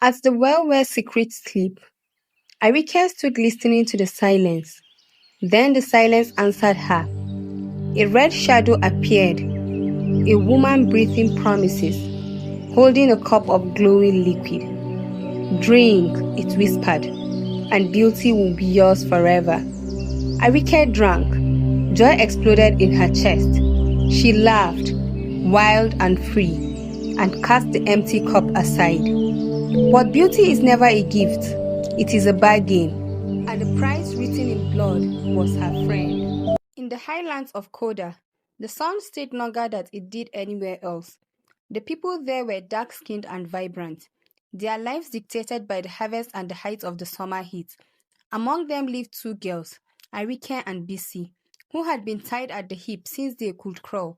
As the well were secret sleep, Arike stood listening to the silence. Then the silence answered her. A red shadow appeared, a woman breathing promises, holding a cup of glowing liquid. Drink, it whispered, and beauty will be yours forever. Arike drank. Joy exploded in her chest. She laughed, wild and free, and cast the empty cup aside. But beauty is never a gift, it is a bargain, and the price written in blood was her friend. In the highlands of Koda, the sun stayed longer than it did anywhere else. The people there were dark-skinned and vibrant, their lives dictated by the harvest and the height of the summer heat. Among them lived two girls, Arike and Bisi, who had been tied at the hip since they could crawl.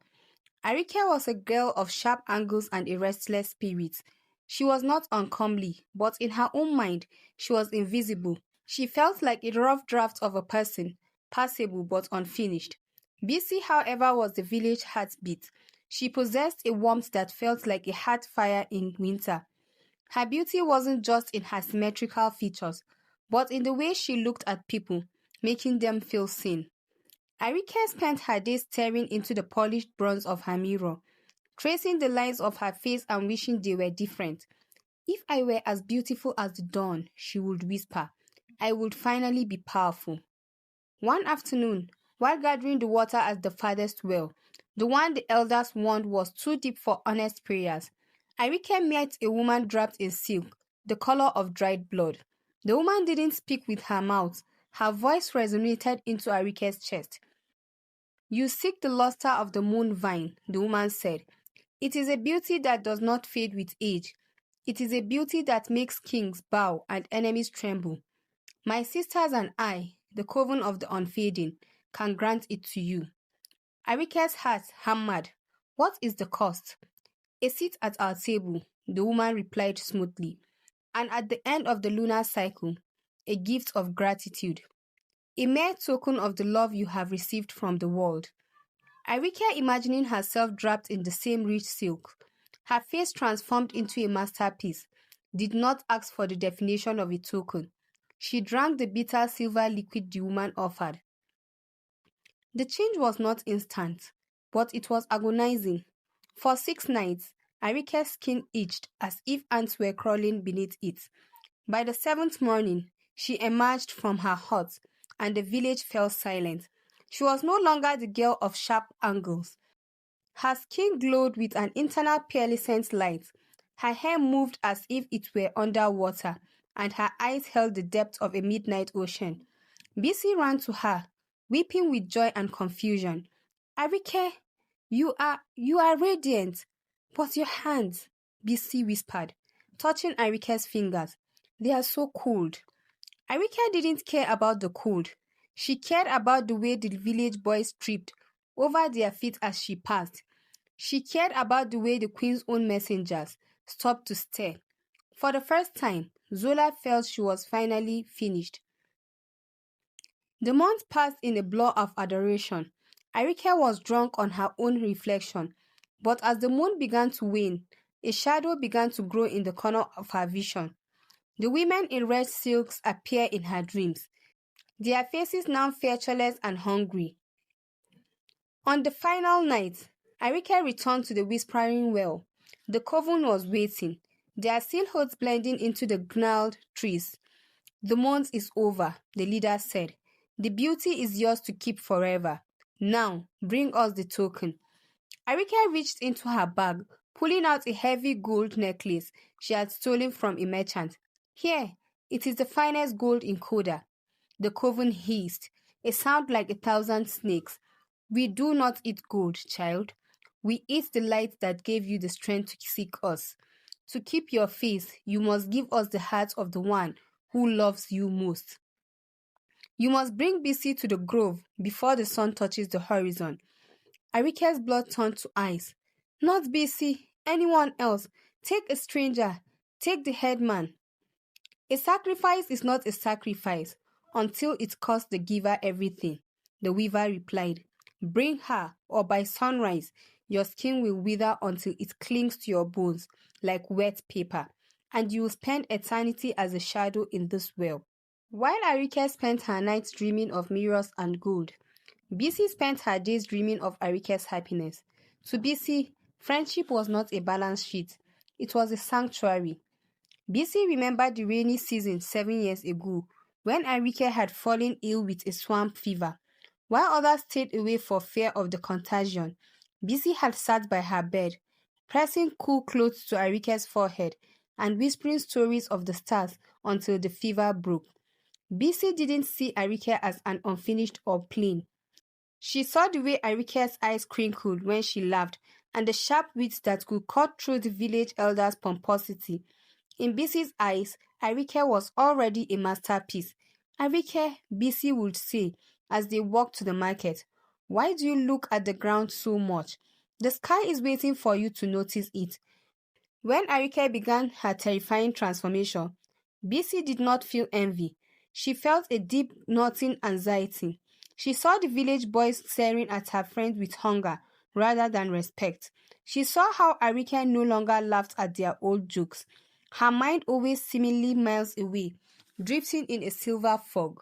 Arike was a girl of sharp angles and a restless spirit. She was not uncomely, but in her own mind, she was invisible. She felt like a rough draft of a person, passable but unfinished. Bisi, however, was the village heartbeat. She possessed a warmth that felt like a heart fire in winter. Her beauty wasn't just in her symmetrical features, but in the way she looked at people, making them feel seen. Arike spent her days staring into the polished bronze of her mirror, tracing the lines of her face and wishing they were different. If I were as beautiful as the dawn, she would whisper, I would finally be powerful. One afternoon, while gathering the water at the farthest well, the one the elders warned was too deep for honest prayers, Arike met a woman draped in silk, the color of dried blood. The woman didn't speak with her mouth. Her voice resonated into Arike's chest. You seek the luster of the moon vine, the woman said. It is a beauty that does not fade with age. It is a beauty that makes kings bow and enemies tremble. My sisters and I, the coven of the unfading, can grant it to you. Arike's heart hammered. What is the cost? A seat at our table, the woman replied smoothly. And at the end of the lunar cycle, a gift of gratitude. A mere token of the love you have received from the world. Arike, imagining herself draped in the same rich silk, her face transformed into a masterpiece, did not ask for the definition of a token. She drank the bitter silver liquid the woman offered. The change was not instant, but it was agonizing. For 6 nights, Arike's skin itched as if ants were crawling beneath it. By the seventh morning, she emerged from her hut, and the village fell silent. She was no longer the girl of sharp angles. Her skin glowed with an internal pearlescent light. Her hair moved as if it were under water, and her eyes held the depth of a midnight ocean. Bisi ran to her, weeping with joy and confusion. Arike, you are radiant. But your hands, Bisi whispered, touching Arike's fingers. They are so cold. Arike didn't care about the cold. She cared about the way the village boys tripped over their feet as she passed. She cared about the way the queen's own messengers stopped to stare. For the first time, Zola felt she was finally finished. The month passed in a blur of adoration. Arike was drunk on her own reflection, but as the moon began to wane, a shadow began to grow in the corner of her vision. The women in red silks appear in her dreams, their faces now featureless and hungry. On the final night, Arike returned to the Whispering Well. The coven was waiting, their silhouettes blending into the gnarled trees. The month is over, the leader said. The beauty is yours to keep forever. Now, bring us the token. Arike reached into her bag, pulling out a heavy gold necklace she had stolen from a merchant. Here, it is the finest gold in Koda. The coven hissed, a sound like 1,000 snakes. We do not eat gold, child. We eat the light that gave you the strength to seek us. To keep your faith, you must give us the heart of the one who loves you most. You must bring Bisi to the grove before the sun touches the horizon. Arike's blood turned to ice. Not Bisi, anyone else. Take a stranger. Take the headman. A sacrifice is not a sacrifice until it costs the giver everything, the weaver replied. Bring her, or by sunrise, your skin will wither until it clings to your bones like wet paper. and you will spend eternity as a shadow in this well. While Arike spent her nights dreaming of mirrors and gold, BC spent her days dreaming of Arike's happiness. To BC, friendship was not a balance sheet, it was a sanctuary. BC remembered the rainy season 7 years ago when Arike had fallen ill with a swamp fever. While others stayed away for fear of the contagion, BC had sat by her bed, pressing cool clothes to Arike's forehead and whispering stories of the stars until the fever broke. BC didn't see Arike as an unfinished or plain. She saw the way Arike's eyes crinkled when she laughed and the sharp wits that could cut through the village elder's pomposity. In BC's eyes, Arike was already a masterpiece. Arike, BC would say as they walked to the market, why do you look at the ground so much? The sky is waiting for you to notice it. When Arike began her terrifying transformation, BC did not feel envy. She felt a deep, gnawing anxiety. She saw the village boys staring at her friend with hunger rather than respect. She saw how Arike no longer laughed at their old jokes. Her mind always seemingly miles away, drifting in a silver fog.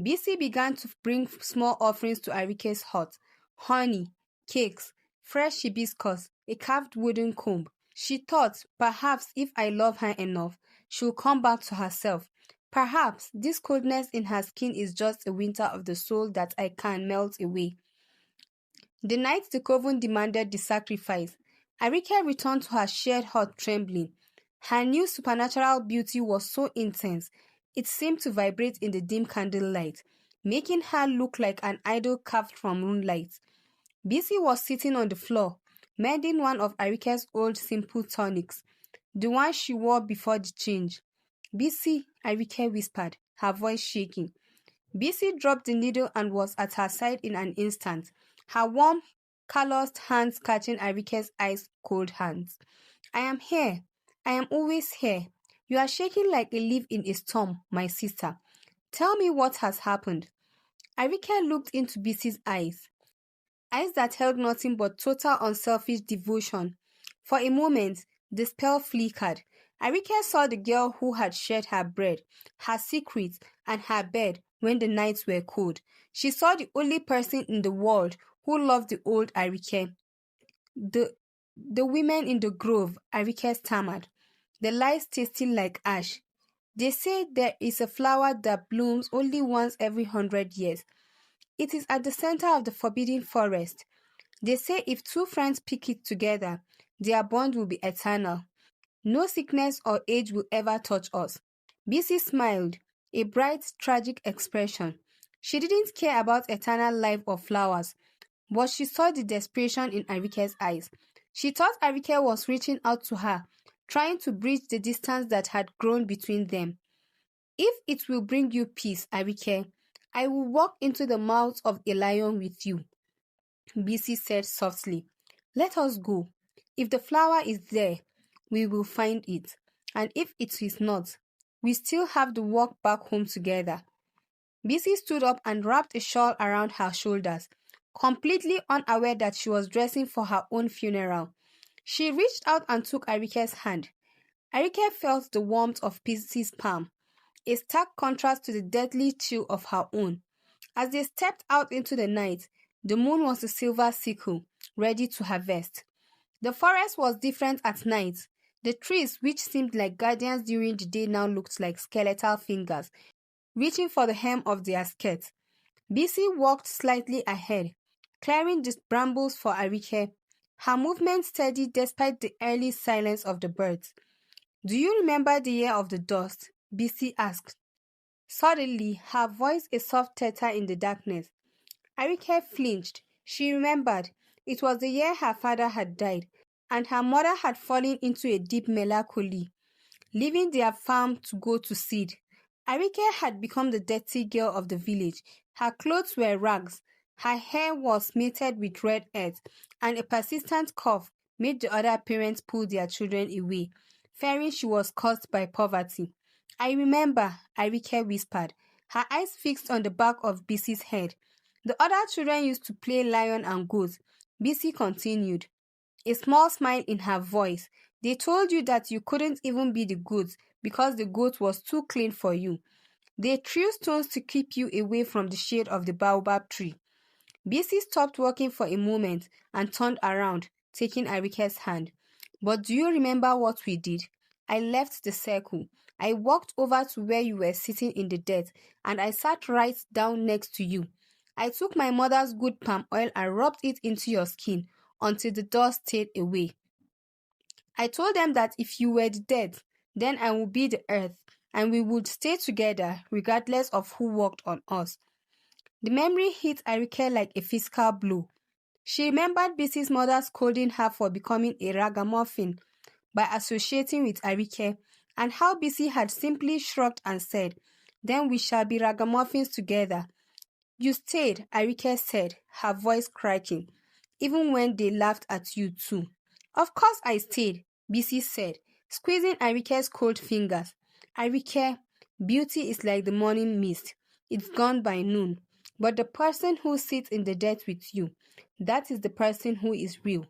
BC began to bring small offerings to Arike's hut: honey, cakes, fresh hibiscus, a carved wooden comb. She thought, perhaps if I love her enough, she'll come back to herself. Perhaps this coldness in her skin is just a winter of the soul that I can melt away. The night the coven demanded the sacrifice, Arike returned to her shared hut trembling. Her new supernatural beauty was so intense, it seemed to vibrate in the dim candlelight, making her look like an idol carved from moonlight. BC was sitting on the floor, mending one of Arike's old simple tunics, the one she wore before the change. BC, Arike whispered, her voice shaking. BC dropped the needle and was at her side in an instant, her warm, calloused hands catching Arike's ice cold hands. I am here. I am always here. You are shaking like a leaf in a storm, my sister. Tell me what has happened. Arike looked into BC's eyes that held nothing but total unselfish devotion. For a moment, the spell flickered. Arike saw the girl who had shared her bread, her secrets, and her bed when the nights were cold. She saw the only person in the world who loved the old Arike. The women in the grove, Arike stammered, the lights tasting like ash. They say there is a flower that blooms only once every 100 years. It is at the center of the forbidden forest. They say if two friends pick it together, their bond will be eternal. No sickness or age will ever touch us. BC smiled, a bright, tragic expression. She didn't care about eternal life or flowers, but she saw the desperation in Arike's eyes. She thought Arike was reaching out to her, trying to bridge the distance that had grown between them. If it will bring you peace, Arike, I will walk into the mouth of a lion with you, BC said softly. Let us go. If the flower is there, we will find it. And if it is not, we still have to walk back home together. BC stood up and wrapped a shawl around her shoulders, completely unaware that she was dressing for her own funeral. She reached out and took Arike's hand. Arike felt the warmth of BC's palm, a stark contrast to the deadly chill of her own. As they stepped out into the night, the moon was a silver sickle, ready to harvest. The forest was different at night. The trees, which seemed like guardians during the day, now looked like skeletal fingers, reaching for the hem of their skirts. BC walked slightly ahead, clearing the brambles for Arike, her movement steady despite the early silence of the birds. Do you remember the year of the dust? BC asked. Suddenly, her voice a soft tether in the darkness. Arike flinched. She remembered. It was the year her father had died, and her mother had fallen into a deep melancholy, leaving their farm to go to seed. Arike had become the dirty girl of the village. Her clothes were rags, her hair was matted with red earth, and a persistent cough made the other parents pull their children away, fearing she was caused by poverty. I remember, Arike whispered, her eyes fixed on the back of BC's head. The other children used to play lion and goat. BC continued, a small smile in her voice. They told you that you couldn't even be the goat because the goat was too clean for you. They threw stones to keep you away from the shade of the baobab tree. Bisi stopped walking for a moment and turned around, taking Arike's hand. But do you remember what we did? I left the circle. I walked over to where you were sitting in the dirt, and I sat right down next to you. I took my mother's good palm oil and rubbed it into your skin until the dust stayed away. I told them that if you were the dead, then I would be the earth, and we would stay together regardless of who walked on us. The memory hit Arike like a physical blow. She remembered Bisi's mother scolding her for becoming a ragamuffin by associating with Arike, and how Bisi had simply shrugged and said, "Then we shall be ragamuffins together." "You stayed," Arike said, her voice cracking, "even when they laughed at you too." "Of course I stayed," Bisi said, squeezing Arike's cold fingers. "Arike, beauty is like the morning mist. It's gone by noon. But the person who sits in the dirt with you, that is the person who is real.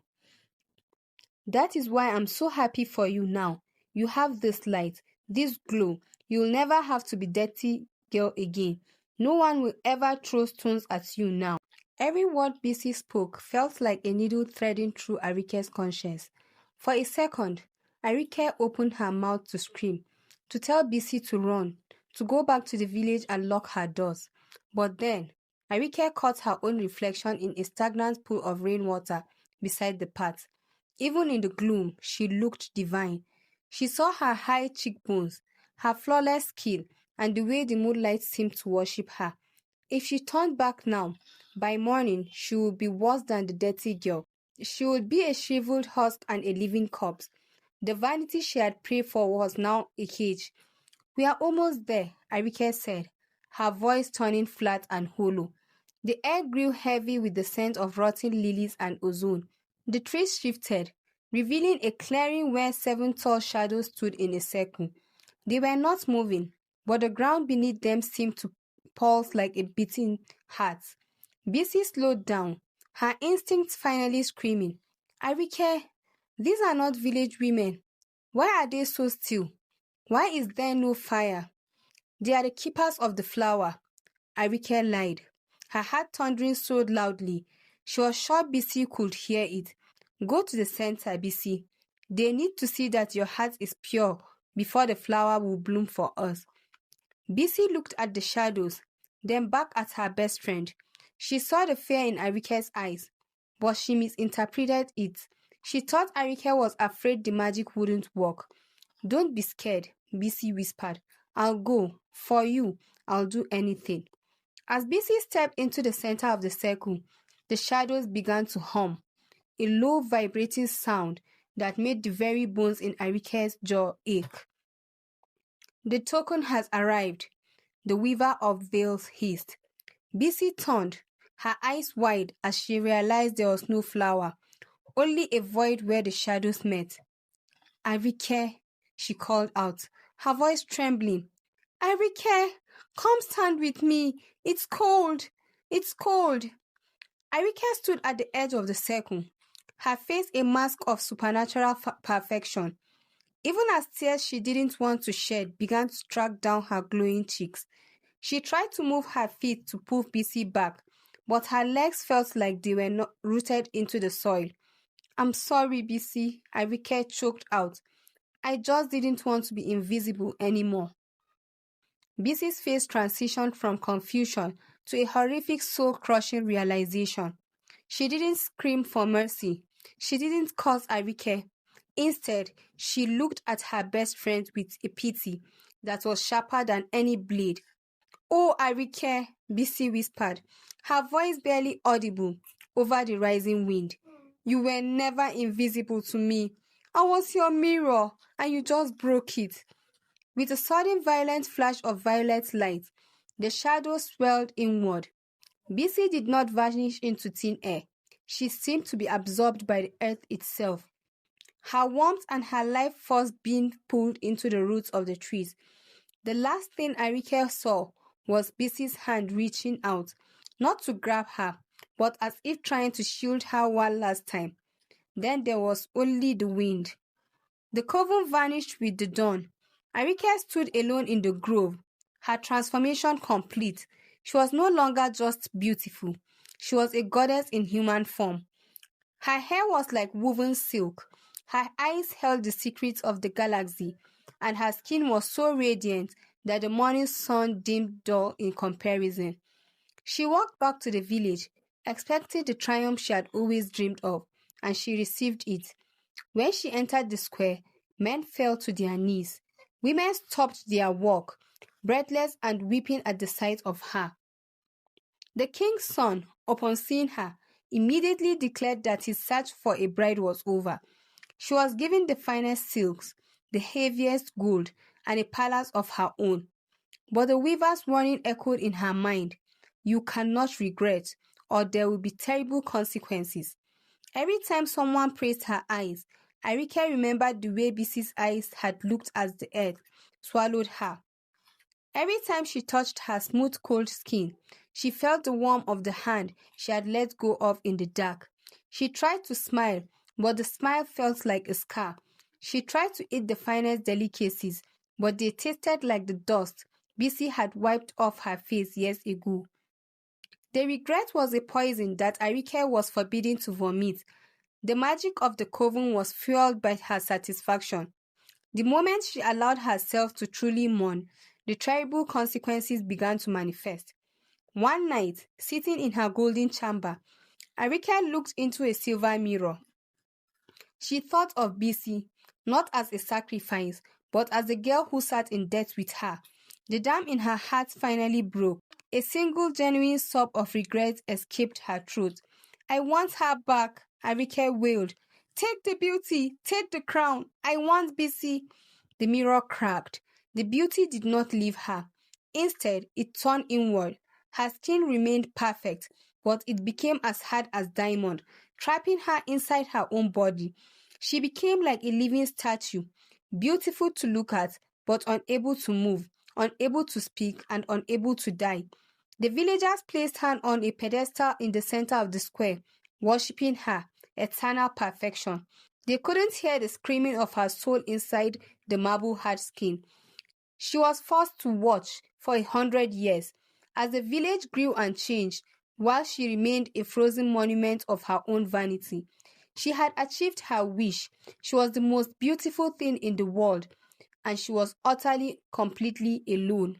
That is why I'm so happy for you now. You have this light, this glow. You'll never have to be dirty girl again. No one will ever throw stones at you now." Every word Bisi spoke felt like a needle threading through Arike's conscience. For a second, Arike opened her mouth to scream, to tell Bisi to run, to go back to the village and lock her doors. But then, Arike caught her own reflection in a stagnant pool of rainwater beside the path. Even in the gloom, she looked divine. She saw her high cheekbones, her flawless skin, and the way the moonlight seemed to worship her. If she turned back now, by morning she would be worse than the dirty girl. She would be a shriveled husk and a living corpse. The vanity she had prayed for was now a cage. "We are almost there," Arike said, her voice turning flat and hollow. The air grew heavy with the scent of rotting lilies and ozone. The trees shifted, revealing a clearing where 7 tall shadows stood in a circle. They were not moving, but the ground beneath them seemed to pulse like a beating heart. Bisi slowed down, her instincts finally screaming, "Arike, these are not village women. Why are they so still? Why is there no fire?" "They are the keepers of the flower," Arike lied, her heart thundering so loudly she was sure Bisi could hear it. "Go to the center, Bisi. They need to see that your heart is pure before the flower will bloom for us." Bisi looked at the shadows, then back at her best friend. She saw the fear in Arike's eyes, but she misinterpreted it. She thought Arike was afraid the magic wouldn't work. "Don't be scared," Bisi whispered. "I'll go. For you, I'll do anything." As Bisi stepped into the center of the circle, the shadows began to hum, a low vibrating sound that made the very bones in Arike's jaw ache. "The token has arrived," the weaver of veils hissed. Bisi turned, her eyes wide as she realized there was no flower, only a void where the shadows met. "Arike," she called out, her voice trembling. "Arike, come stand with me. It's cold. It's cold." Arike stood at the edge of the circle, her face a mask of supernatural perfection. Even as tears she didn't want to shed began to track down her glowing cheeks. She tried to move her feet to pull Bisi back, but her legs felt like they were not rooted into the soil. "I'm sorry, Bisi," Arike choked out. "I just didn't want to be invisible anymore." Bisi's face transitioned from confusion to a horrific soul-crushing realization. She didn't scream for mercy. She didn't curse Arike. Instead, she looked at her best friend with a pity that was sharper than any blade. "Oh, Arike," Bisi whispered, her voice barely audible over the rising wind. "You were never invisible to me. I was your mirror, and you just broke it." With a sudden violent flash of violet light, the shadows swelled inward. Bisi did not vanish into thin air. She seemed to be absorbed by the earth itself, her warmth and her life force being pulled into the roots of the trees. The last thing Arike saw was Bisi's hand reaching out, not to grab her, but as if trying to shield her one last time. Then there was only the wind. The coven vanished with the dawn. Arike stood alone in the grove, her transformation complete. She was no longer just beautiful. She was a goddess in human form. Her hair was like woven silk. Her eyes held the secrets of the galaxy, and her skin was so radiant that the morning sun seemed dull in comparison. She walked back to the village, expecting the triumph she had always dreamed of, and she received it. When she entered the square, men fell to their knees. Women stopped their work, breathless and weeping at the sight of her. The king's son, upon seeing her, immediately declared that his search for a bride was over. She was given the finest silks, the heaviest gold, and a palace of her own. But the weaver's warning echoed in her mind: "You cannot regret, or there will be terrible consequences." Every time someone praised her eyes, Arike remembered the way Bisi's eyes had looked as the earth swallowed her. Every time she touched her smooth, cold skin, she felt the warmth of the hand she had let go of in the dark. She tried to smile, but the smile felt like a scar. She tried to eat the finest delicacies, but they tasted like the dust Bisi had wiped off her face years ago. The regret was a poison that Arike was forbidden to vomit. The magic of the coven was fueled by her satisfaction. The moment she allowed herself to truly mourn, the terrible consequences began to manifest. One night, sitting in her golden chamber, Arike looked into a silver mirror. She thought of Bisi, not as a sacrifice, but as the girl who sat in death with her. The dam in her heart finally broke. A single genuine sob of regret escaped her throat. "I want her back," Arike wailed. "Take the beauty, take the crown. I want Bisi." The mirror cracked. The beauty did not leave her. Instead, it turned inward. Her skin remained perfect, but it became as hard as diamond, trapping her inside her own body. She became like a living statue, beautiful to look at, but unable to move, unable to speak, and unable to die. The villagers placed her on a pedestal in the center of the square, worshipping her eternal perfection. They couldn't hear the screaming of her soul inside the marble hard skin. She was forced to watch for 100 years as the village grew and changed, while she remained a frozen monument of her own vanity. She had achieved her wish. She was the most beautiful thing in the world, and she was utterly, completely alone.